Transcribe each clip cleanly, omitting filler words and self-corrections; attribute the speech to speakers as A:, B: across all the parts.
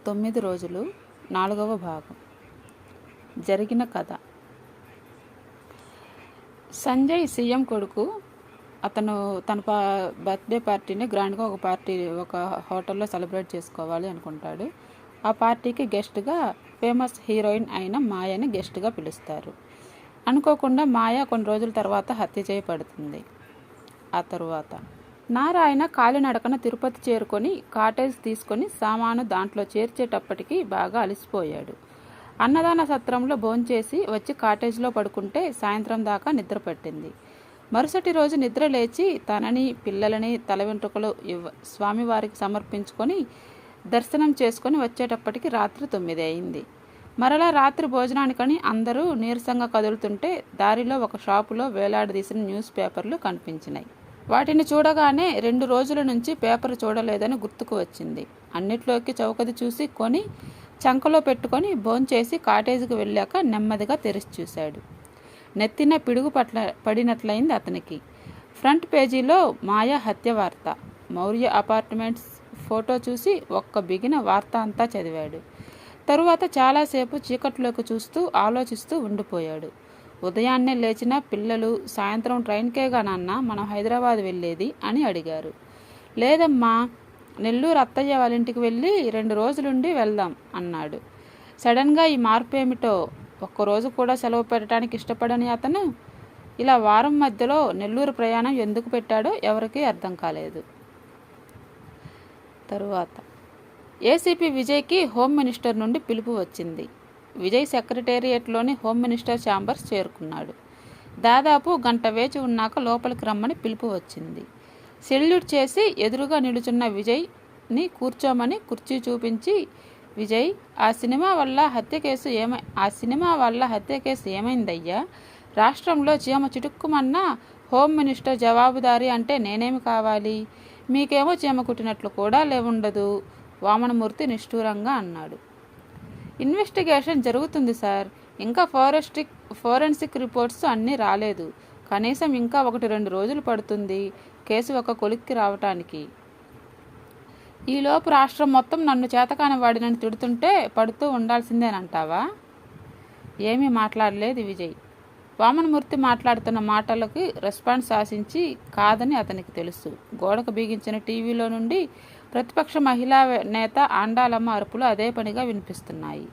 A: 9 రోజులు 4వ భాగం. జరిగిన కథ. సంజయ్ సీఎం కొడుకు. అతను తన బర్త్డే పార్టీని గ్రాండ్గా ఒక హోటల్లో సెలబ్రేట్ చేసుకోవాలి అనుకుంటాడు. ఆ పార్టీకి గెస్ట్గా ఫేమస్ హీరోయిన్ అయిన మాయని గెస్ట్గా పిలుస్తారు. అనుకోకుండా మాయ కొన్ని రోజుల తర్వాత హత్య చేయబడుతుంది. ఆ తరువాత నారాయణ కాలినడకన తిరుపతి చేరుకొని కాటేజ్ తీసుకొని సామాను దాంట్లో చేర్చేటప్పటికి బాగా అలసిపోయాడు. అన్నదాన సత్రంలో భోంచేసి వచ్చి కాటేజ్లో పడుకుంటే సాయంత్రం దాకా నిద్ర పట్టింది. మరుసటి రోజు నిద్ర లేచి తనని పిల్లలని తల వెంట్రుకలు స్వామివారికి సమర్పించుకొని దర్శనం చేసుకొని వచ్చేటప్పటికి రాత్రి 9 అయింది. మరలా రాత్రి భోజనానికని అందరూ నీరసంగా కదులుతుంటే దారిలో ఒక షాపులో వేలాడదీసిన న్యూస్ పేపర్లు కనిపించినాయి. వాటిని చూడగానే 2 రోజుల నుంచి పేపర్ చూడలేదని గుర్తుకు వచ్చింది. అన్నిట్లోకి చౌకది చూసి కొని చంకలో పెట్టుకొని భోంచేసి కాటేజీకి వెళ్ళాక నెమ్మదిగా తెరిచి చూశాడు. నెత్తిన పిడుగు పడినట్లయింది అతనికి. ఫ్రంట్ పేజీలో మాయ హత్య వార్త. మౌర్య అపార్ట్మెంట్స్ ఫోటో చూసి ఒక్క బిగిన వార్త అంతా చదివాడు. తరువాత చాలాసేపు చీకట్లోకి చూస్తూ ఆలోచిస్తూ ఉండిపోయాడు. ఉదయాన్నే లేచిన పిల్లలు సాయంత్రం ట్రైన్కేగా నాన్న మనం హైదరాబాద్ వెళ్ళేది అని అడిగారు. లేదమ్మా, నెల్లూరు అత్తయ్య వాళ్ళ ఇంటికి వెళ్ళి 2 రోజులుండి వెళ్దాం అన్నాడు. సడన్గా ఈ మార్పు ఏమిటో? ఒక్కరోజు కూడా సెలవు పెట్టడానికి ఇష్టపడని అతను ఇలా వారం మధ్యలో నెల్లూరు ప్రయాణం ఎందుకు పెట్టాడో ఎవరికీ అర్థం కాలేదు. తరువాత ఏసీపీ విజయ్కి హోమ్ మినిస్టర్ నుండి పిలుపు వచ్చింది. విజయ్ సెక్రటేరియట్లోని హోమ్ మినిస్టర్ ఛాంబర్స్ చేరుకున్నాడు. దాదాపు గంట వేచి ఉన్నాక లోపలికి రమ్మని పిలుపు వచ్చింది. సెల్యూట్ చేసి ఎదురుగా నిలుచున్న విజయ్ని కూర్చోమని కుర్చీ చూపించి, విజయ్, ఆ సినిమా వల్ల హత్య కేసు ఏమైందయ్యా? రాష్ట్రంలో చీమ చిటుక్కుమన్నా హోమ్ మినిస్టర్ జవాబుదారీ అంటే నేనేమి కావాలి? మీకేమో చీమ కుట్టినట్లు కూడా లేవుండదు వామనమూర్తి నిష్ఠూరంగా అన్నాడు. ఇన్వెస్టిగేషన్ జరుగుతుంది సార్. ఇంకా ఫోరెన్సిక్ రిపోర్ట్స్ అన్నీ రాలేదు. కనీసం ఇంకా 1-2 రోజులు పడుతుంది కేసు ఒక కొలిక్కి రావటానికి. ఈలోపు రాష్ట్రం మొత్తం నన్ను చేతకాని వాడినని తిడుతుంటే పడుతూ ఉండాల్సిందేనంటావా? ఏమీ మాట్లాడలేదు విజయ్. వామనమూర్తి మాట్లాడుతున్న మాటలకి రెస్పాన్స్ ఆశించి కాదని అతనికి తెలుసు. గోడకు బిగించిన టీవీలో నుండి ప్రతిపక్ష మహిళా నేత ఆండాలమ్మ అరుపులు అదే పనిగా వినిపిస్తున్నాయి.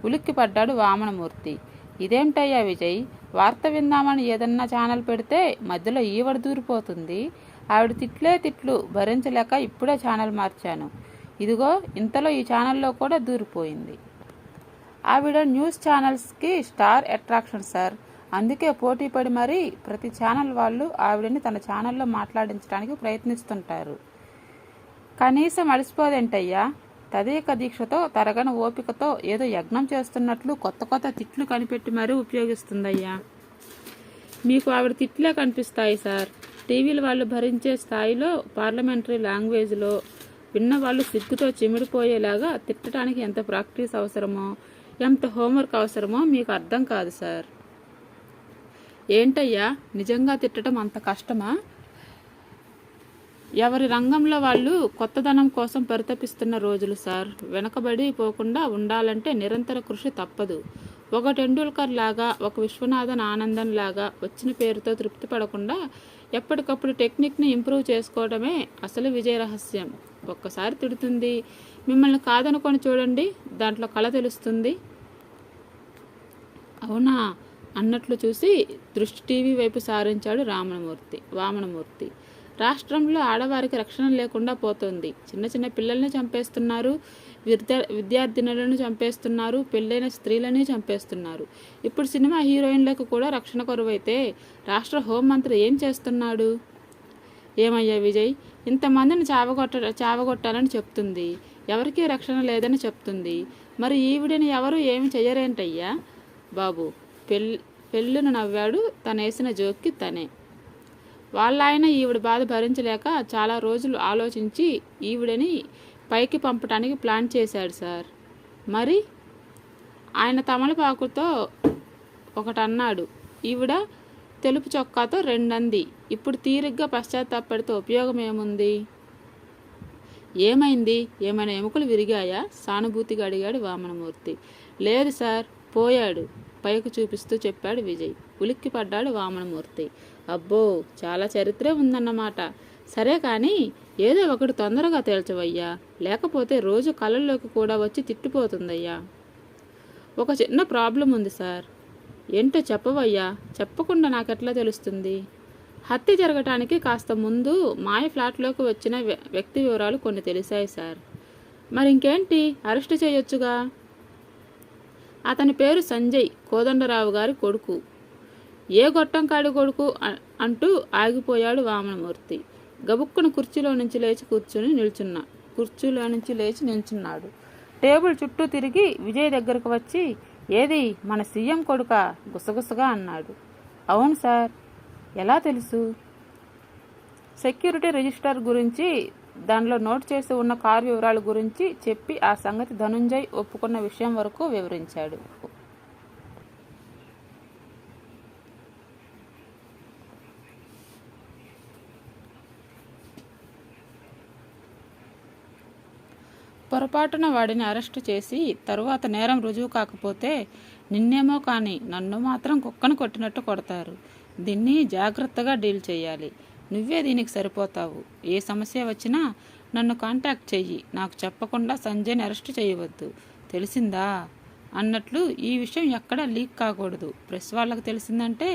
A: ఉలిక్కిపడ్డాడు వామనమూర్తి. ఇదేమిటయ్యా విజయ్, వార్త విందామని ఏదన్నా ఛానల్ పెడితే మధ్యలో ఈవిడ దూరిపోతుంది. ఆవిడ తిట్లు భరించలేక ఇప్పుడే ఛానల్ మార్చాను. ఇదిగో ఇంతలో ఈ ఛానల్లో కూడా దూరిపోయింది. ఆవిడ న్యూస్ ఛానల్స్కి స్టార్ అట్రాక్షన్ సార్. అందుకే పోటీ పడి మరీ ప్రతి ఛానల్ వాళ్ళు ఆవిడని తన ఛానల్లో మాట్లాడించడానికి ప్రయత్నిస్తుంటారు. కనీసం అలసిపోదేంటయ్యా? తదేక దీక్షతో తరగని ఓపికతో ఏదో యజ్ఞం చేస్తున్నట్లు కొత్త తిట్లు కనిపెట్టి మరీ ఉపయోగిస్తుందయ్యా. మీకు ఆవిడ తిట్లే కనిపిస్తాయి సార్. టీవీల వాళ్ళు భరించే స్థాయిలో పార్లమెంటరీ లాంగ్వేజ్లో విన్నవాళ్ళు సిగ్గుతో చిమిడిపోయేలాగా తిట్టడానికి ఎంత ప్రాక్టీస్ అవసరమో, ఎంత హోంవర్క్ అవసరమో మీకు అర్థం కాదు సార్. ఏంటయ్యా, నిజంగా తిట్టడం అంత కష్టమా? ఎవరి రంగంలో వాళ్ళు కొత్తదనం కోసం పరితపిస్తున్న రోజులు సార్. వెనకబడి పోకుండా ఉండాలంటే నిరంతర కృషి తప్పదు. ఒక టెండూల్కర్ లాగా, ఒక విశ్వనాథన్ ఆనందన్ లాగా వచ్చిన పేరుతో తృప్తి పడకుండా ఎప్పటికప్పుడు టెక్నిక్ని ఇంప్రూవ్ చేసుకోవడమే అసలు విజయ రహస్యం. ఒక్కసారి తిడుతుంది, మిమ్మల్ని కాదనుకొని చూడండి, దాంట్లో కళ తెలుస్తుంది. అవునా అన్నట్లు చూసి దృష్టి టీవీ వైపు సారించాడు వామనమూర్తి. రాష్ట్రంలో ఆడవారికి రక్షణ లేకుండా పోతుంది. చిన్న పిల్లల్ని చంపేస్తున్నారు, విద్యార్థినులను చంపేస్తున్నారు, పెళ్ళైన స్త్రీలని చంపేస్తున్నారు. ఇప్పుడు సినిమా హీరోయిన్లకు కూడా రక్షణ కొరవైతే రాష్ట్ర హోంమంత్రి ఏం చేస్తున్నాడు? ఏమయ్యా విజయ్, ఇంతమందిని చావగొట్టాలని చెప్తుంది, ఎవరికీ రక్షణ లేదని చెప్తుంది. మరి ఈవిడిని ఎవరు ఏమి చెయ్యరేంటయ్యా బాబు? పెళ్ళును నవ్వాడు తనేసిన జోక్కి తనే. వాళ్ళాయన ఈవిడ బాధ భరించలేక చాలా రోజులు ఆలోచించి ఈవిడని పైకి పంపటానికి ప్లాన్ చేశాడు సార్. మరి ఆయన తమలపాకుతో ఒకటన్నాడు, ఈవిడ తెలుపు చొక్కాతో 2 అంది. ఇప్పుడు తీరిగ్గా పశ్చాత్తాపడితే ఉపయోగం ఏముంది? ఏమైంది? ఏమైనా ఎముకలు విరిగాయా? సానుభూతిగా అడిగాడు వామనమూర్తి. లేదు సార్, పోయాడు పైకి చూపిస్తూ చెప్పాడు విజయ్. ఉలిక్కిపడ్డాడు వామనమూర్తి. అబ్బో, చాలా చరిత్రే ఉందన్నమాట. సరే కానీ ఏదో ఒకటి తొందరగా తేల్చవయ్యా, లేకపోతే రోజు కళ్ళల్లోకి కూడా వచ్చి తిట్టిపోతుందయ్యా. ఒక చిన్న ప్రాబ్లం ఉంది సార్. ఏంటో చెప్పవయ్యా, చెప్పకుండా నాకెట్లా తెలుస్తుంది? హత్య జరగటానికి కాస్త ముందు మాయ ఫ్లాట్లోకి వచ్చిన వ్యక్తి వివరాలు కొన్ని తెలిసాయి సార్. మరి ఇంకేంటి, అరెస్టు చేయొచ్చుగా. అతని పేరు సంజయ్, కోదండరావు గారి కొడుకు. ఏ గొట్టంకాడి కొడుకు అంటూ ఆగిపోయాడు వామనమూర్తి. గబుక్కున కుర్చీలో నుంచి లేచి నిల్చున్నాడు. టేబుల్ చుట్టూ తిరిగి విజయ్ దగ్గరకు వచ్చి, ఏది మన సీఎం కొడుకా? గుసగుసగా అన్నాడు. అవును సార్. ఎలా తెలుసు? సెక్యూరిటీ రిజిస్టర్ గురించి, దానిలో నోట్ చేసి ఉన్న కారు వివరాల గురించి చెప్పి ఆ సంగతి ధనుంజయ్ ఒప్పుకున్న విషయం వరకు వివరించాడు. పొరపాటున వాడిని అరెస్టు చేసి తరువాత నేరం రుజువు కాకపోతే నిన్నేమో కానీ నన్ను మాత్రం కుక్కను కొట్టినట్టు కొడతారు. దీన్ని జాగ్రత్తగా డీల్ చేయాలి. నువ్వే దీనికి సరిపోతావు. ఏ సమస్య వచ్చినా నన్ను కాంటాక్ట్ చెయ్యి. నాకు చెప్పకుండా సంజయ్ని అరెస్ట్ చేయవద్దు, తెలిసిందా? అన్నట్లు ఈ విషయం ఎక్కడా లీక్ కాకూడదు. ప్రెస్ వాళ్ళకు తెలిసిందంటే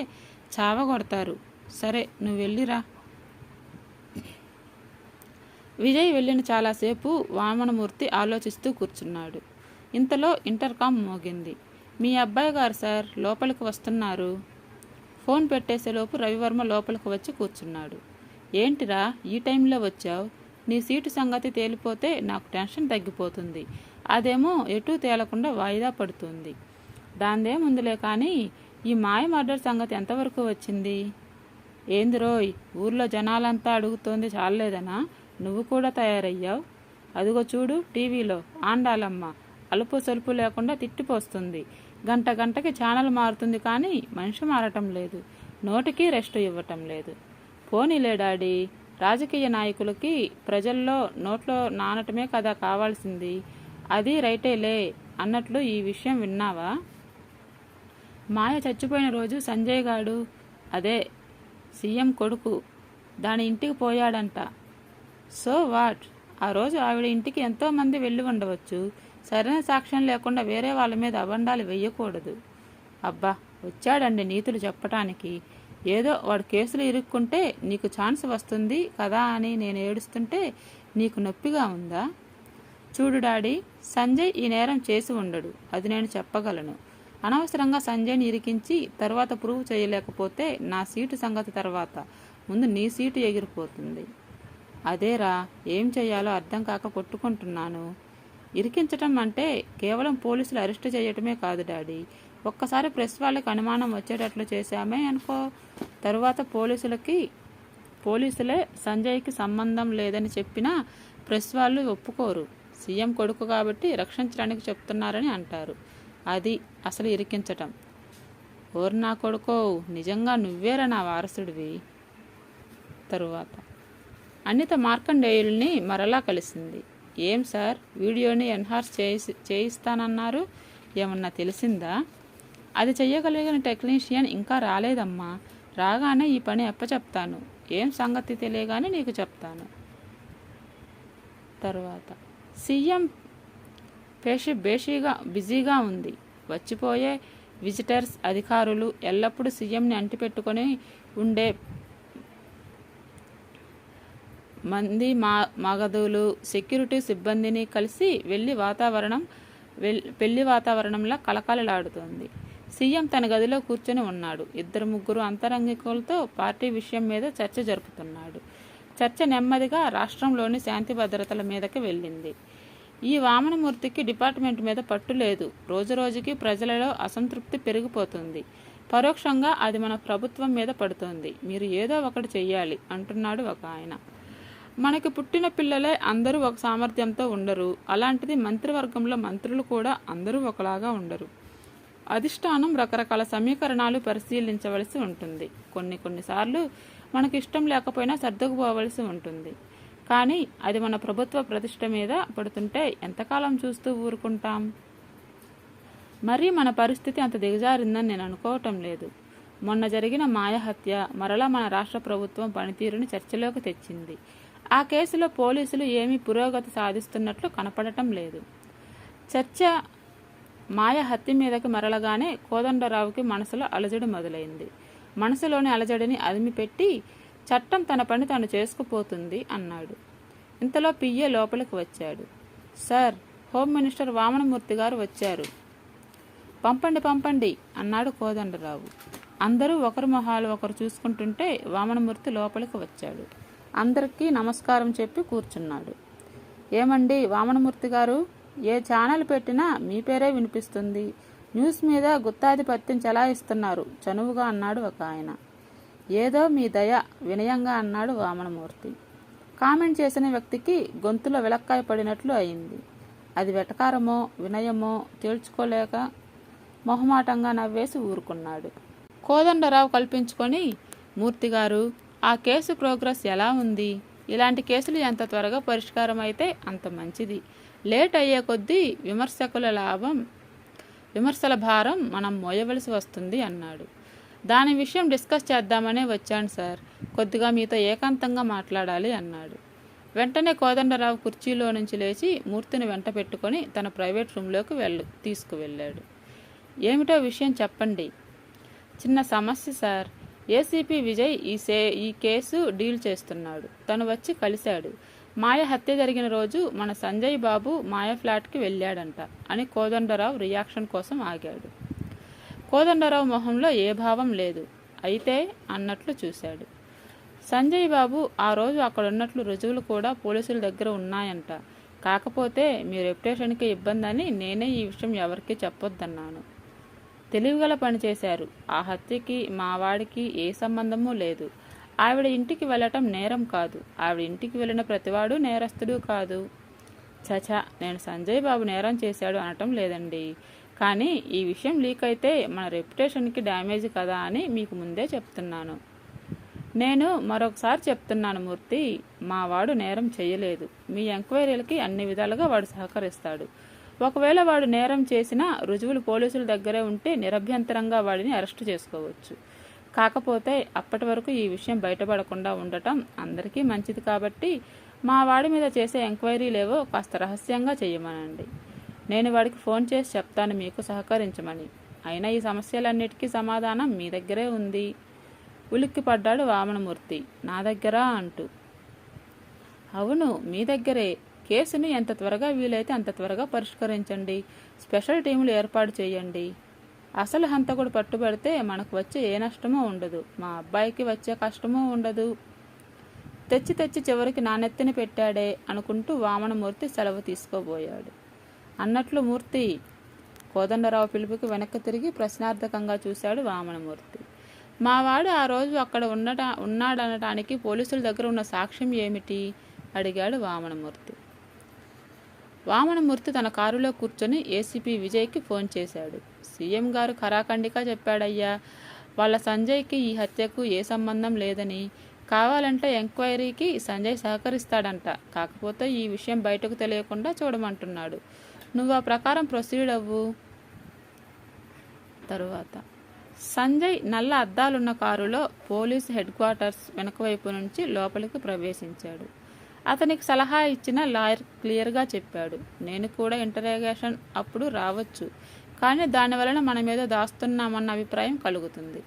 A: చావగొడతారు. సరే, నువ్వు వెళ్ళిరా. విజయ్ వెళ్ళిన చాలాసేపు వామనమూర్తి ఆలోచిస్తూ కూర్చున్నాడు. ఇంతలో ఇంటర్కామ్ మోగింది. మీ అబ్బాయి గారు సార్, లోపలికి వస్తున్నారు. ఫోన్ పెట్టేసేలోపు రవివర్మ లోపలికి వచ్చి కూర్చున్నాడు. ఏంటిరా ఈ టైంలో వచ్చావు? నీ సీటు సంగతి తేలిపోతే నాకు టెన్షన్ తగ్గిపోతుంది. అదేమో ఎటూ తేలకుండా వాయిదా పడుతుంది. దాందేముందులే కానీ ఈ మాయ మర్డర్ సంగతి ఎంతవరకు వచ్చింది? ఏంది రోయ్, ఊర్లో జనాలంతా అడుగుతోంది చాలేదనా? నువ్వు కూడా తయారయ్యావు. అదిగో చూడు, టీవీలో ఆండాలమ్మ అలుపు సొలుపు లేకుండా తిట్టిపోస్తుంది. గంట గంటకి ఛానల్ మారుతుంది కానీ మనిషి మారటం లేదు. నోటికి రెస్ట్ ఇవ్వటం లేదు. పోనీలే డాడీ, రాజకీయ నాయకులకి ప్రజల్లో నోట్లో నానటమే కదా కావాల్సింది. అది రైటేలే. అన్నట్లు ఈ విషయం విన్నావా? మాయ చచ్చిపోయిన రోజు సంజయ్ గాడు, అదే సీఎం కొడుకు, దాని ఇంటికి పోయాడంట. So what? ఆ రోజు ఆవిడ ఇంటికి ఎంతోమంది వెళ్ళి ఉండవచ్చు. సరైన సాక్ష్యం లేకుండా వేరే వాళ్ళ మీద అబండాలు వెయ్యకూడదు. అబ్బా, వచ్చాడండి నీతులు చెప్పటానికి. ఏదో వాడు కేసులు ఇరుక్కుంటే నీకు ఛాన్స్ వస్తుంది కదా అని నేను ఏడుస్తుంటే నీకు నొప్పిగా ఉందా? చూడు డాడీ, సంజయ్ ఈ నేరం చేసి ఉండడు, అది నేను చెప్పగలను. అనవసరంగా సంజయ్ని ఇరికించి తర్వాత ప్రూవ్ చేయలేకపోతే నా సీటు సంగతి తర్వాత ముందు నీ సీటు ఎగిరిపోతుంది. అదేరా, ఏం చెయ్యాలో అర్థం కాక కొట్టుకుంటున్నాను. ఇరికించటం అంటే కేవలం పోలీసులు అరెస్టు చేయటమే కాదు డాడీ. ఒక్కసారి ప్రెస్ వాళ్ళకి అనుమానం వచ్చేటట్లు చేశామే అనుకో, తరువాత పోలీసులే సంజయ్కి సంబంధం లేదని చెప్పినా ప్రెస్ వాళ్ళు ఒప్పుకోరు. సీఎం కొడుకు కాబట్టి రక్షించడానికి చెప్తున్నారని అంటారు. అది అసలు ఇరికించటం. ఓరు నా కొడుకో, నిజంగా నువ్వేరా నా వారసుడివి. తరువాత అనిత మార్కండేయుల్ని మరలా కలిసింది. ఏం సార్, వీడియోని ఎన్హాన్స్ చేయిస్తానన్నారు, ఏమన్నా తెలిసిందా? అది చెయ్యగలిగిన టెక్నీషియన్ ఇంకా రాలేదమ్మా. రాగానే ఈ పని అప్పచెప్తాను. ఏం సంగతి తెలియగానే నీకు చెప్తాను. తరువాత సీఎం బిజీగా ఉంది. వచ్చిపోయే విజిటర్స్, అధికారులు ఎల్లప్పుడూ సీఎంని అంటిపెట్టుకొని ఉండే మంది మగధులు, సెక్యూరిటీ సిబ్బందిని కలిసి పెళ్లి వాతావరణంలా కలకలలాడుతోంది. సీఎం తన గదిలో కూర్చొని ఉన్నాడు. 2-3 అంతరంగికులతో పార్టీ విషయం మీద చర్చ జరుపుతున్నాడు. చర్చ నెమ్మదిగా రాష్ట్రంలోని శాంతి భద్రతల మీదకి వెళ్ళింది. ఈ వామనమూర్తికి డిపార్ట్మెంట్ మీద పట్టు లేదు. రోజురోజుకి ప్రజలలో అసంతృప్తి పెరిగిపోతుంది. పరోక్షంగా అది మన ప్రభుత్వం మీద పడుతోంది. మీరు ఏదో ఒకటి చెయ్యాలి అంటున్నాడు ఒక ఆయన. మనకి పుట్టిన పిల్లలే అందరూ ఒక సామర్థ్యంతో ఉండరు. అలాంటిది మంత్రివర్గంలో మంత్రులు కూడా అందరూ ఒకలాగా ఉండరు. అధిష్టానం రకరకాల సమీకరణాలు పరిశీలించవలసి ఉంటుంది. కొన్నిసార్లు మనకు ఇష్టం లేకపోయినా సర్దుకుపోవలసి ఉంటుంది. కానీ అది మన ప్రభుత్వ ప్రతిష్ట మీద పడుతుంటే ఎంతకాలం చూస్తూ ఊరుకుంటాం? మరీ మన పరిస్థితి అంత దిగజారిందని నేను అనుకోవటం లేదు. మొన్న జరిగిన మాయ హత్య మరలా మన రాష్ట్ర ప్రభుత్వం పనితీరుని చర్చలోకి తెచ్చింది. ఆ కేసులో పోలీసులు ఏమీ పురోగతి సాధిస్తున్నట్లు కనపడటం లేదు. చర్చ మాయ హత్య మీదకి మరలగానే కోదండరావుకి మనసులో అలజడి మొదలైంది. మనసులోని అలజడిని అదిమిపెట్టి చట్టం తన పని తాను చేసుకుపోతుంది అన్నాడు. ఇంతలో పిఏ లోపలికి వచ్చాడు. సార్, హోమ్ మినిస్టర్ వామనమూర్తి గారు వచ్చారు. పంపండి పంపండి అన్నాడు కోదండరావు. అందరూ ఒకరి మొహాలు ఒకరు చూసుకుంటుంటే వామనమూర్తి లోపలికి వచ్చాడు. అందరికీ నమస్కారం చెప్పి కూర్చున్నాడు. ఏమండి వామనమూర్తి గారు, ఏ ఛానల్ పెట్టినా మీ పేరే వినిపిస్తుంది. న్యూస్ మీద గుత్తాధిపత్యం చలాయిస్తున్నారు చనువుగా అన్నాడు ఒక ఆయన. ఏదో మీ దయ వినయంగా అన్నాడు వామనమూర్తి. కామెంట్ చేసిన వ్యక్తికి గొంతులో విలక్కాయ పడినట్లు అయింది. అది వెటకారమో వినయమో తేల్చుకోలేక మొహమాటంగా నవ్వేసి ఊరుకున్నాడు. కోదండరావు కల్పించుకొని, మూర్తిగారు, ఆ కేసు ప్రోగ్రెస్ ఎలా ఉంది? ఇలాంటి కేసులు ఎంత త్వరగా పరిష్కారం అయితే అంత మంచిది. లేట్ అయ్యే కొద్దీ విమర్శల భారం మనం మోయవలసి వస్తుంది అన్నాడు. దాని విషయం డిస్కస్ చేద్దామనే వచ్చాను సార్. కొద్దిగా మీతో ఏకాంతంగా మాట్లాడాలి అన్నాడు. వెంటనే కోదండరావు కుర్చీలో నుంచి లేచి మూర్తిని వెంట పెట్టుకొని తన ప్రైవేట్ రూమ్లోకి తీసుకువెళ్ళాడు. ఏమిటో విషయం చెప్పండి. చిన్న సమస్య సార్. ఏసీపీ విజయ్ ఈ కేసు డీల్ చేస్తున్నాడు. తను వచ్చి కలిశాడు. మాయ హత్య జరిగిన రోజు మన సంజయ్ బాబు మాయ ఫ్లాట్కి వెళ్ళాడంట అని కోదండరావు రియాక్షన్ కోసం ఆగాడు. కోదండరావు మొహంలో ఏ భావం లేదు. అయితే అన్నట్లు చూశాడు. సంజయ్ బాబు ఆ రోజు అక్కడున్నట్లు రుజువులు కూడా పోలీసుల దగ్గర ఉన్నాయంట. కాకపోతే మీ రెప్యుటేషన్కి ఇబ్బంది అని నేనే ఈ విషయం ఎవరికీ చెప్పొద్దన్నాను. తెలివిగల పని చేశారు. ఆ హత్యకి మా వాడికి ఏ సంబంధమూ లేదు. ఆవిడ ఇంటికి వెళ్ళటం నేరం కాదు. ఆవిడ ఇంటికి వెళ్ళిన ప్రతివాడు నేరస్తుడు కాదు. చచా, నేను సంజయ్ బాబు నేరం చేశాడు అనటం లేదండి. కానీ ఈ విషయం లీక్ అయితే మన రెప్యుటేషన్కి డ్యామేజ్ కదా అని మీకు ముందే చెప్తున్నాను. నేను మరొకసారి చెప్తున్నాను మూర్తి, మా వాడు నేరం చేయలేదు. మీ ఎంక్వైరీలకి అన్ని విధాలుగా వాడు సహకరిస్తాడు. ఒకవేళ వాడు నేరం చేసినా రుజువులు పోలీసుల దగ్గరే ఉంటే నిరభ్యంతరంగా వాడిని అరెస్టు చేసుకోవచ్చు. కాకపోతే అప్పటి వరకు ఈ విషయం బయటపడకుండా ఉండటం అందరికీ మంచిది. కాబట్టి మా వాడి మీద చేసే ఎంక్వైరీలేవో కాస్త రహస్యంగా చేయమనండి. నేను వాడికి ఫోన్ చేసి చెప్తాను మీకు సహకరించమని. అయినా ఈ సమస్యలన్నిటికీ సమాధానం మీ దగ్గరే ఉంది. ఉలిక్కిపడ్డాడు వామనమూర్తి. నా దగ్గరా అంటూ. అవును, మీ దగ్గరే. కేసుని ఎంత త్వరగా వీలైతే అంత త్వరగా పరిష్కరించండి. స్పెషల్ టీములు ఏర్పాటు చేయండి. అసలు హంతకుడు పట్టుబడితే మనకు వచ్చే ఏ నష్టమూ ఉండదు. మా అబ్బాయికి వచ్చే కష్టమూ ఉండదు. తెచ్చి చివరికి నా నెత్తిని పెట్టాడే అనుకుంటూ వామనమూర్తి సెలవు తీసుకోబోయాడు. అన్నట్లు మూర్తి, కోదండరావు పిలుపుకి వెనక్కి తిరిగి ప్రశ్నార్థకంగా చూశాడు వామనమూర్తి. మావాడు ఆ రోజు అక్కడ ఉన్నాడనటానికి పోలీసుల దగ్గర ఉన్న సాక్ష్యం ఏమిటి? అడిగాడు వామనమూర్తి. వామనమూర్తి తన కారులో కూర్చొని ఏసీపీ విజయ్కి ఫోన్ చేశాడు. సీఎం గారు ఖరాఖండిగా చెప్పాడయ్యా, వాళ్ళ సంజయ్కి ఈ హత్యకు ఏ సంబంధం లేదని. కావాలంటే ఎంక్వైరీకి సంజయ్ సహకరిస్తాడంట. కాకపోతే ఈ విషయం బయటకు తెలియకుండా చూడమంటున్నాడు. నువ్వు ఆ ప్రకారం ప్రొసీడ్ అవ్వు. తరువాత సంజయ్ నల్ల అద్దాలున్న కారులో పోలీస్ హెడ్ క్వార్టర్స్ వెనకవైపు నుంచి లోపలికి ప్రవేశించాడు. అతనికి సలహా ఇచ్చిన లాయర్ క్లియర్గా చెప్పాడు. నేను కూడా ఇంటరాగేషన్ అప్పుడు రావచ్చు, కానీ దానివలన మన మీద దాస్తున్నామన్న అభిప్రాయం కలుగుతుంది.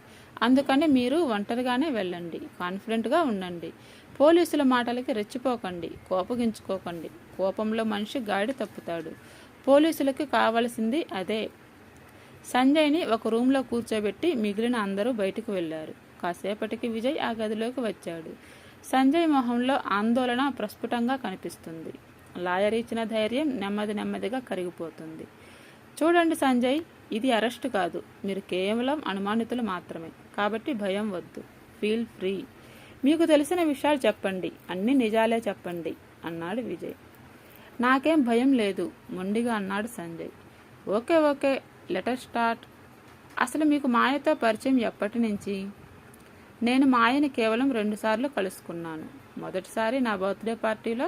A: అందుకని మీరు ఒంటరిగానే వెళ్ళండి. కాన్ఫిడెంట్గా ఉండండి. పోలీసుల మాటలకి రెచ్చిపోకండి, కోపగించుకోకండి. కోపంలో మనిషి గాడి తప్పుతాడు. పోలీసులకి కావలసింది అదే. సంజయ్ని ఒక రూమ్లో కూర్చోబెట్టి మిగిలిన అందరూ బయటకు వెళ్లారు. కాసేపటికి విజయ్ ఆ గదిలోకి వచ్చాడు. సంజయ్ మొహంలో ఆందోళన ప్రస్ఫుటంగా కనిపిస్తుంది. లాయర్ ఇచ్చిన ధైర్యం నెమ్మదిగా కరిగిపోతుంది. చూడండి సంజయ్, ఇది అరెస్టు కాదు. మీరు కేవలం అనుమానితులు మాత్రమే. కాబట్టి భయం వద్దు. Feel free. మీకు తెలిసిన విషయాలు చెప్పండి. అన్ని నిజాలే చెప్పండి అన్నాడు విజయ్. నాకేం భయం లేదు మొండిగా అన్నాడు సంజయ్. Okay letter start. అసలు మీకు మాయతో పరిచయం ఎప్పటి నుంచి? నేను మాయని కేవలం 2 సార్లు కలుసుకున్నాను. మొదటిసారి నా బర్త్డే పార్టీలో,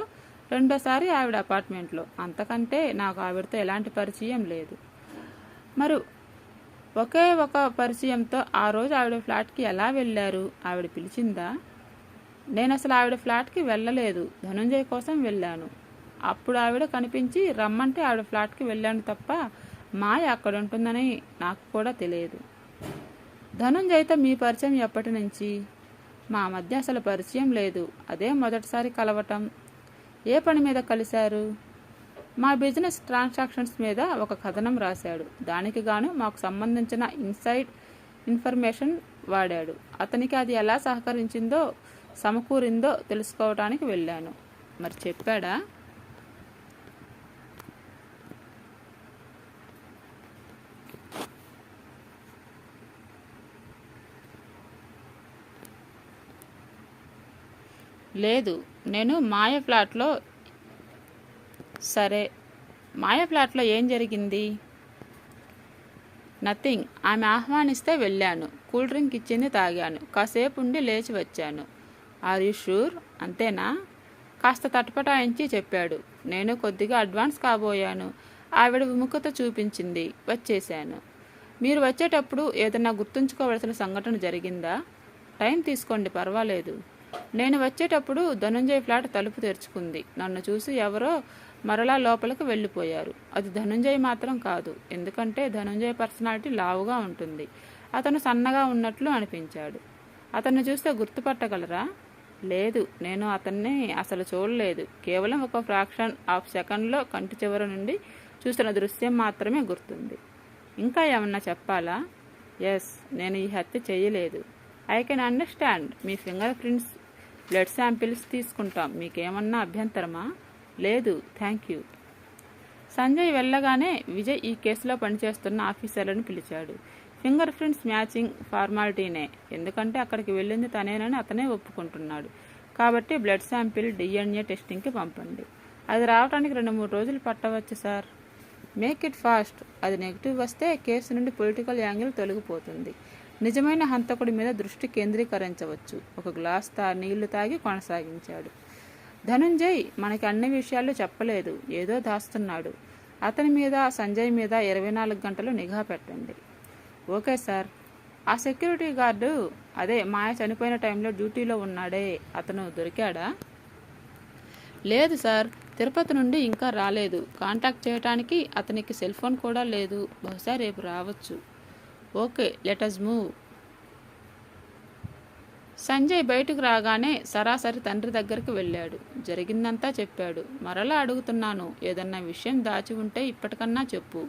A: రెండోసారి ఆవిడ అపార్ట్మెంట్లో. అంతకంటే నాకు ఆవిడతో ఎలాంటి పరిచయం లేదు. మరి ఒకే ఒక పరిచయంతో ఆ రోజు ఆవిడ ఫ్లాట్కి ఎలా వెళ్ళారు? ఆవిడ పిలిచిందా? నేను అసలు ఆవిడ ఫ్లాట్కి వెళ్ళలేదు. ధనుంజయ్ కోసం వెళ్ళాను. అప్పుడు ఆవిడ కనిపించి రమ్మంటే ఆవిడ ఫ్లాట్కి వెళ్ళాను తప్ప మాయ అక్కడ ఉంటుందని నాకు కూడా తెలియదు. ధనుంజయ్తో మీ పరిచయం ఎప్పటి నుంచి? మా మధ్య అసలు పరిచయం లేదు. అదే మొదటిసారి కలవటం. ఏ పని మీద కలిశారు? మా బిజినెస్ ట్రాన్సాక్షన్స్ మీద ఒక కథనం రాశాడు. దానికి గాను మాకు సంబంధించిన ఇన్సైడ్ ఇన్ఫర్మేషన్ వాడాడు. అతనికి అది ఎలా సహకరించిందో, సమకూరిందో తెలుసుకోవటానికి వెళ్ళాను. మరి చెప్పాడా? లేదు. నేను మాయ ఫ్లాట్లో. సరే, మాయ ఫ్లాట్లో ఏం జరిగింది? నథింగ్. ఆమె ఆహ్వానిస్తే వెళ్ళాను. కూల్ డ్రింక్ ఇచ్చింది, తాగాను. కాసేపు ఉండి లేచి వచ్చాను. Are you sure? అంతేనా? కాస్త తటపటాయించి చెప్పాడు. నేను కొద్దిగా అడ్వాన్స్ కాబోయాను. ఆవిడ విముఖత చూపించింది. వచ్చేశాను. మీరు వచ్చేటప్పుడు ఏదన్నా గుర్తుంచుకోవలసిన సంఘటన జరిగిందా? టైం తీసుకోండి, పర్వాలేదు. నేను వచ్చేటప్పుడు ధనుంజయ్ ఫ్లాట్ తలుపు తెరుచుకుంది. నన్ను చూసి ఎవరో మరలా లోపలికి వెళ్ళిపోయారు. అది ధనుంజయ్ మాత్రం కాదు. ఎందుకంటే ధనుంజయ్ పర్సనాలిటీ లావుగా ఉంటుంది. అతను సన్నగా ఉన్నట్లు అనిపించాడు. అతన్ని చూస్తే గుర్తుపట్టగలరా? లేదు, నేను అతన్ని అసలు చూడలేదు. కేవలం ఒక ఫ్రాక్షన్ ఆఫ్ సెకండ్లో కంటి చివరి నుండి చూసిన దృశ్యం మాత్రమే గుర్తుంది. ఇంకా ఏమన్నా చెప్పాలా? ఎస్, నేను ఈ హత్య చేయలేదు. I can understand. Me finger prints, blood samples తీసుకుంటాం. మీకేమన్నా అభ్యంతరమా? లేదు, థ్యాంక్ యూ. సంజయ్ వెళ్ళగానే విజయ్ ఈ కేసులో పనిచేస్తున్న ఆఫీసర్లను పిలిచాడు. ఫింగర్ ప్రింట్స్ మ్యాచింగ్ ఫార్మాలిటీనే. ఎందుకంటే అక్కడికి వెళ్ళింది తనేనని అతనే ఒప్పుకుంటున్నాడు. కాబట్టి బ్లడ్ శాంపిల్ డిఎన్ఏ టెస్టింగ్కి పంపండి. అది రావడానికి 2-3 రోజులు పట్టవచ్చు సార్. Make it fast. అది నెగిటివ్ వస్తే కేసు నుండి పొలిటికల్ యాంగిల్ తొలగిపోతుంది. నిజమైన హంతకుడి మీద దృష్టి కేంద్రీకరించవచ్చు. ఒక గ్లాస్ నీళ్లు తాగి కొనసాగించాడు. ధనుంజయ్ మనకి అన్ని విషయాలు చెప్పలేదు. ఏదో దాస్తున్నాడు. అతని మీద, సంజయ్ మీద 24 గంటలు నిఘా పెట్టండి. Okay sir. ఆ సెక్యూరిటీ గార్డు, అదే మాయ చనిపోయిన టైంలో డ్యూటీలో ఉన్నాడే, అతను దొరికాడా? లేదు సార్, తిరుపతి నుండి ఇంకా రాలేదు. కాంటాక్ట్ చేయడానికి అతనికి సెల్ ఫోన్ కూడా లేదు. బహుశా రేపు రావచ్చు. Okay, let us move. Sanjay బయటకు రాగానే సరాసరి తండ్రి దగ్గరికి వెళ్ళాడు. జరిగిందంతా చెప్పాడు. మరలా అడుగుతున్నాను, ఏదన్నా విషయం దాచి ఉంటే ఇప్పటికన్నా చెప్పు.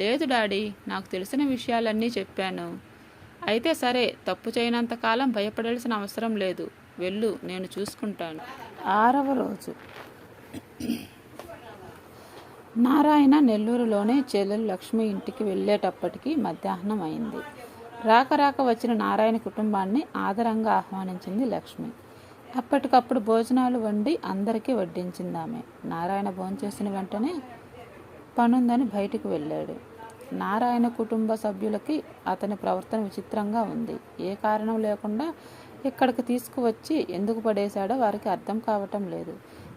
A: లేదు డాడీ, నాకు తెలిసిన విషయాలన్నీ చెప్పాను. అయితే సరే, తప్పు చేయనంతకాలం భయపడాల్సిన అవసరం లేదు. వెళ్ళు, నేను చూసుకుంటాను. 6వ రోజు. నారాయణ నెల్లూరులోనే చెల్లెలు లక్ష్మి ఇంటికి వెళ్ళేటప్పటికి మధ్యాహ్నం అయింది. రాక వచ్చిన నారాయణ కుటుంబాన్ని ఆదరంగా ఆహ్వానించింది లక్ష్మి. అప్పటికప్పుడు భోజనాలు వండి అందరికీ వడ్డించింది ఆమె. నారాయణ భోంచేసిన వెంటనే పనుందని బయటికి వెళ్ళాడు. నారాయణ కుటుంబ సభ్యులకి అతని ప్రవర్తన విచిత్రంగా ఉంది. ఏ కారణం లేకుండా ఇక్కడికి తీసుకువచ్చి ఎందుకు పడేశాడో వారికి అర్థం కావటం లేదు.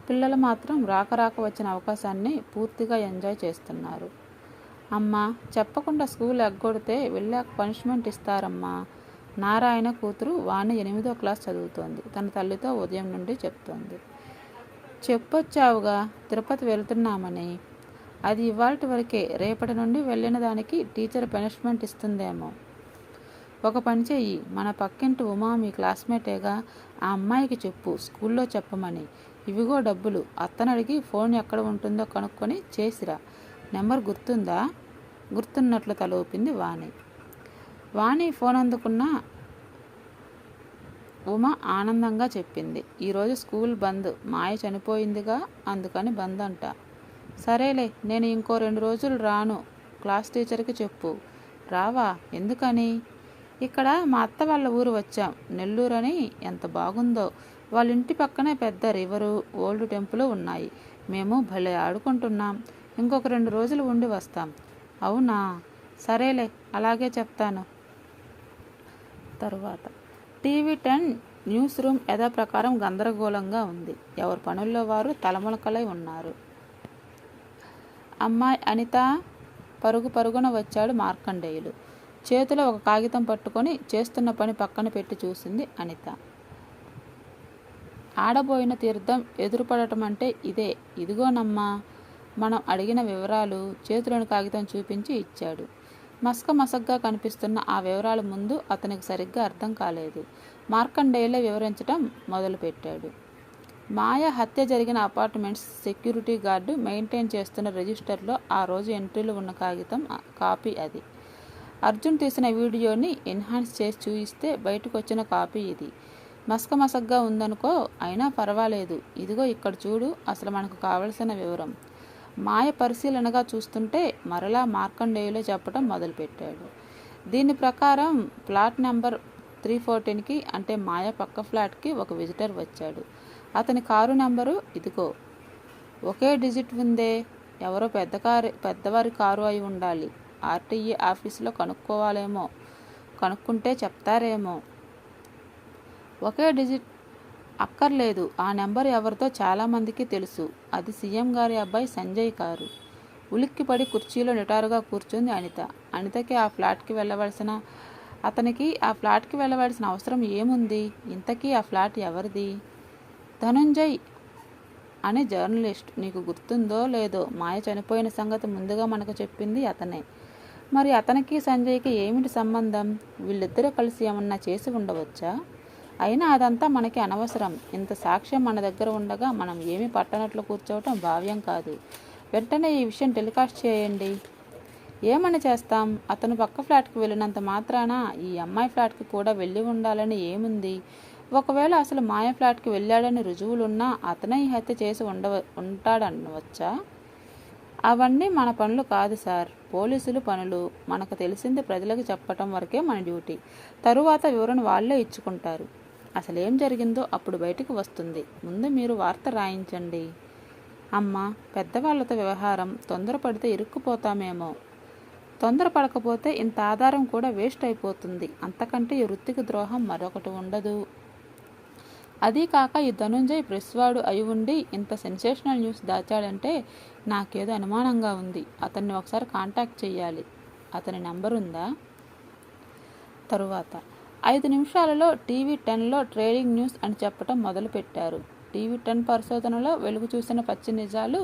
A: పిల్లలు మాత్రం రాక వచ్చిన అవకాశాన్ని పూర్తిగా ఎంజాయ్ చేస్తున్నారు. అమ్మా, చెప్పకుండా స్కూల్ ఎగ్గొడితే వెళ్ళాక పనిష్మెంట్ ఇస్తారమ్మా. నారాయణ కూతురు వాణి 8వ క్లాస్ చదువుతోంది. తన తల్లితో ఉదయం నుండి చెప్తోంది. చెప్పొచ్చావుగా తిరుపతి వెళ్తున్నామని. అది ఇవాల్టి వరకే. రేపటి నుండి వెళ్ళిన దానికి టీచర్ పనిష్మెంట్ ఇస్తుందేమో. ఒక పని చెయ్యి, మన పక్కింటి ఉమా మీ క్లాస్మేటేగా, ఆ అమ్మాయికి చెప్పు స్కూల్లో చెప్పమని. ఇవిగో డబ్బులు. అత్తనడిగి ఫోన్ ఎక్కడ ఉంటుందో కనుక్కొని చేసిరా. నెంబర్ గుర్తుందా? గుర్తున్నట్లు తల ఊపింది వాణి. వాణి ఫోన్ అందుకున్న ఉమ ఆనందంగా చెప్పింది. ఈరోజు స్కూల్ బంద్. మాయ చనిపోయిందిగా, అందుకని బంద్ అంట. సరేలే, నేను ఇంకో 2 రోజులు రాను. క్లాస్ టీచర్కి చెప్పు. రావా? ఎందుకని? ఇక్కడ మా అత్త వాళ్ళ ఊరు వచ్చాం. నెల్లూరు అని. ఎంత బాగుందో. వాళ్ళ ఇంటి పక్కనే పెద్ద రివరు, ఓల్డ్ టెంపుల్ ఉన్నాయి. మేము భలే ఆడుకుంటున్నాం. ఇంకొక 2 రోజులు ఉండి వస్తాం. అవునా? సరేలే, అలాగే చెప్తాను. తరువాత TV10 న్యూస్ రూమ్ యథాప్రకారం గందరగోళంగా ఉంది. ఎవరి పనుల్లో వారు తలమునకలై ఉన్నారు. అమ్మాయి అనిత పరుగు పరుగున వచ్చాడు మార్కండేయులు. చేతిలో ఒక కాగితం పట్టుకొని చేస్తున్న పని పక్కన పెట్టి చూసింది అనిత. ఆడబోయిన తీర్థం ఎదురుపడటం అంటే ఇదే. ఇదిగోనమ్మా మనం అడిగిన వివరాలు. చేతిలోని కాగితం చూపించి ఇచ్చాడు. మసకగా కనిపిస్తున్న ఆ వివరాల ముందు అతనికి సరిగ్గా అర్థం కాలేదు. మార్కండేయులే వివరించడం మొదలుపెట్టాడు. మాయ హత్య జరిగిన అపార్ట్మెంట్స్ సెక్యూరిటీ గార్డు మెయింటైన్ చేస్తున్న రిజిస్టర్లో ఆ రోజు ఎంట్రీలు ఉన్న కాగితం కాపీ అది. అర్జున్ తీసిన వీడియోని ఎన్హాన్స్ చేసి చూయిస్తే బయటకు వచ్చిన కాపీ ఇది. మసకగా ఉందనుకో, అయినా పర్వాలేదు. ఇదిగో ఇక్కడ చూడు అసలు మనకు కావలసిన వివరం. మాయ పరిశీలనగా చూస్తుంటే మరలా మార్కండేయులే చెప్పడం మొదలుపెట్టాడు. దీని ప్రకారం ఫ్లాట్ నెంబర్ 314కి అంటే మాయ పక్క ఫ్లాట్కి ఒక విజిటర్ వచ్చాడు. అతని కారు నెంబరు ఇదిగో. ఒకే డిజిట్ ఉందే. ఎవరో పెద్దవారి కారు అయి ఉండాలి. RTA ఆఫీసులో కనుక్కోవాలేమో. కనుక్కుంటే చెప్తారేమో. ఒకే డిజిట్ అక్కర్లేదు. ఆ నెంబర్ ఎవరితో చాలామందికి తెలుసు. అది సీఎం గారి అబ్బాయి సంజయ్ కారు. ఉలిక్కిపడి కుర్చీలో నిటారుగా కూర్చుంది అనిత. అనితకి అతనికి ఆ ఫ్లాట్కి వెళ్ళవలసిన అవసరం ఏముంది? ఇంతకీ ఆ ఫ్లాట్ ఎవరిది? ధనుంజయ్ అనే జర్నలిస్ట్. నీకు గుర్తుందో లేదో, మాయ చనిపోయిన సంగతి ముందుగా మనకు చెప్పింది అతనే. మరి అతనికి సంజయ్కి ఏమిటి సంబంధం? వీళ్ళిద్దరూ కలిసి ఏమన్నా చేసి ఉండవచ్చా? అయినా అదంతా మనకి అనవసరం. ఇంత సాక్ష్యం మన దగ్గర ఉండగా మనం ఏమీ పట్టనట్లు కూర్చోవటం భావ్యం కాదు. వెంటనే ఈ విషయం టెలికాస్ట్ చేయండి. ఏమని చేస్తాం? అతను పక్క ఫ్లాట్కి వెళ్ళినంత మాత్రాన ఈ అమ్మాయి ఫ్లాట్కి కూడా వెళ్ళి ఉండాలని ఏముంది? ఒకవేళ అసలు మాయ ఫ్లాట్కి వెళ్ళాడని రుజువులున్నా అతనే ఈ హత్య చేసి ఉంటాడనవచ్చా? అవన్నీ మన పనులు కాదు సార్. పోలీసులు పనులు. మనకు తెలిసింది ప్రజలకు చెప్పటం వరకే మన డ్యూటీ. తరువాత వివరణ వాళ్ళే ఇచ్చుకుంటారు. అసలేం జరిగిందో అప్పుడు బయటికి వస్తుంది. ముందు మీరు వార్త రాయించండి. అమ్మా, పెద్దవాళ్లతో వ్యవహారం. తొందరపడితే ఇరుక్కుపోతామేమో. తొందరపడకపోతే ఇంత ఆధారం కూడా వేస్ట్ అయిపోతుంది. అంతకంటే ఈ వృత్తికి ద్రోహం మరొకటి ఉండదు. అదీ కాక ఈ ధనుంజయ్ ప్రెస్వాడు అయి ఉండి ఇంత సెన్సేషనల్ న్యూస్ దాచాడంటే నాకేదో అనుమానంగా ఉంది. అతన్ని ఒకసారి కాంటాక్ట్ చెయ్యాలి. అతని నెంబర్ ఉందా? తరువాత 5 నిమిషాలలో TV10లో ట్రేడింగ్ న్యూస్ అని చెప్పటం మొదలుపెట్టారు. TV10 పరిశోధనలో వెలుగు చూసిన పచ్చి నిజాలు.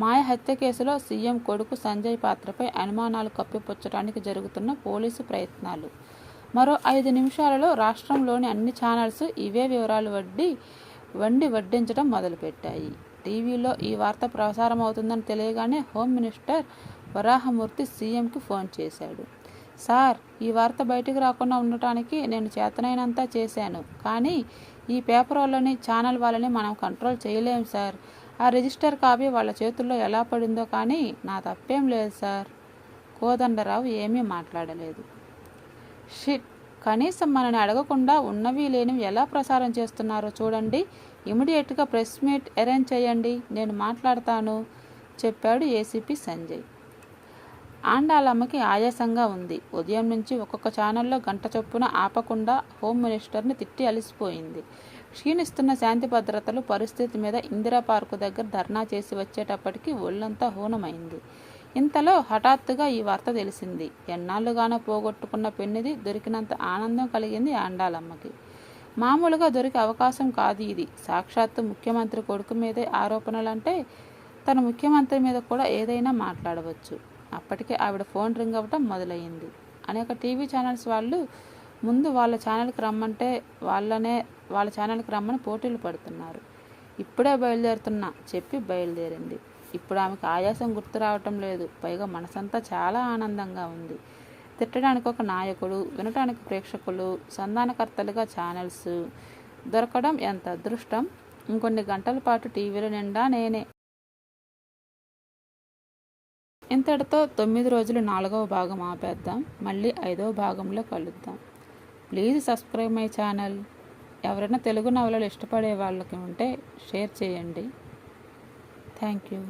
A: మాయ హత్య కేసులో సీఎం కొడుకు సంజయ్ పాత్రపై అనుమానాలు కప్పిపుచ్చడానికి జరుగుతున్న పోలీసు ప్రయత్నాలు. మరో 5 నిమిషాలలో రాష్ట్రంలోని అన్ని ఛానల్స్ ఇవే వివరాలు వడ్డించడం మొదలుపెట్టాయి. టీవీలో ఈ వార్త ప్రసారం అవుతుందని తెలియగానే హోమ్ మినిస్టర్ వరాహమూర్తి సీఎంకి ఫోన్ చేశాడు. సార్, ఈ వార్త బయటికి రాకుండా ఉండటానికి నేను చేతనైనంత చేశాను. కానీ ఈ పేపర్ వాళ్ళని, ఛానల్ వాళ్ళని మనం కంట్రోల్ చేయలేం సార్. ఆ రిజిస్టర్ కాపీ వాళ్ళ చేతుల్లో ఎలా పడిందో కానీ నా తప్పేం లేదు సార్. కోదండరావు ఏమీ మాట్లాడలేదు. షిట్, కనీసం మనని అడగకుండా ఉన్నవి లేనివి ఎలా ప్రసారం చేస్తున్నారో చూడండి. ఇమీడియట్గా ప్రెస్ మీట్ అరేంజ్ చేయండి. నేను మాట్లాడతాను చెప్పాడు ఏసీపీ సంజయ్. ఆండాలమ్మకి ఆయాసంగా ఉంది. ఉదయం నుంచి ఒక్కొక్క ఛానల్లో గంట చొప్పున ఆపకుండా హోమ్ మినిస్టర్ని తిట్టి అలిసిపోయింది. క్షీణిస్తున్న శాంతి భద్రతలు పరిస్థితి మీద ఇందిరా పార్కు దగ్గర ధర్నా చేసి వచ్చేటప్పటికి ఒళ్ళంతా హూనమైంది. ఇంతలో హఠాత్తుగా ఈ వార్త తెలిసింది. ఎన్నాళ్ళుగానో పోగొట్టుకున్న పెన్నిది దొరికినంత ఆనందం కలిగింది ఆండాలమ్మకి. మామూలుగా దొరికే అవకాశం కాదు ఇది. సాక్షాత్తు ముఖ్యమంత్రి కొడుకు మీదే ఆరోపణలంటే తన ముఖ్యమంత్రి మీద కూడా ఏదైనా మాట్లాడవచ్చు. అప్పటికే ఆవిడ ఫోన్ రింగ్ అవ్వటం మొదలయ్యింది. అనేక టీవీ ఛానల్స్ వాళ్ళు ముందు వాళ్ళ ఛానల్కి రమ్మంటే వాళ్ళ ఛానల్కి రమ్మని పోటీలు పడుతున్నారు. ఇప్పుడే బయలుదేరుతున్నా చెప్పి బయలుదేరింది. ఇప్పుడు ఆమెకు ఆయాసం గుర్తు రావటం లేదు. పైగా మనసంతా చాలా ఆనందంగా ఉంది. తిట్టడానికి ఒక నాయకుడు, వినటానికి ప్రేక్షకులు, సంధానకర్తలుగా ఛానల్స్ దొరకడం ఎంత అదృష్టం. ఇంకొన్ని గంటల పాటు టీవీల నిండా నేనే. ఇంతటితో 9 రోజులు 4వ భాగం ఆపేద్దాం. మళ్ళీ 5వ భాగంలో కలుద్దాం. Please subscribe my channel. ఎవరైనా తెలుగు నవలలు ఇష్టపడే వాళ్ళకి ఉంటే షేర్ చేయండి. Thank you.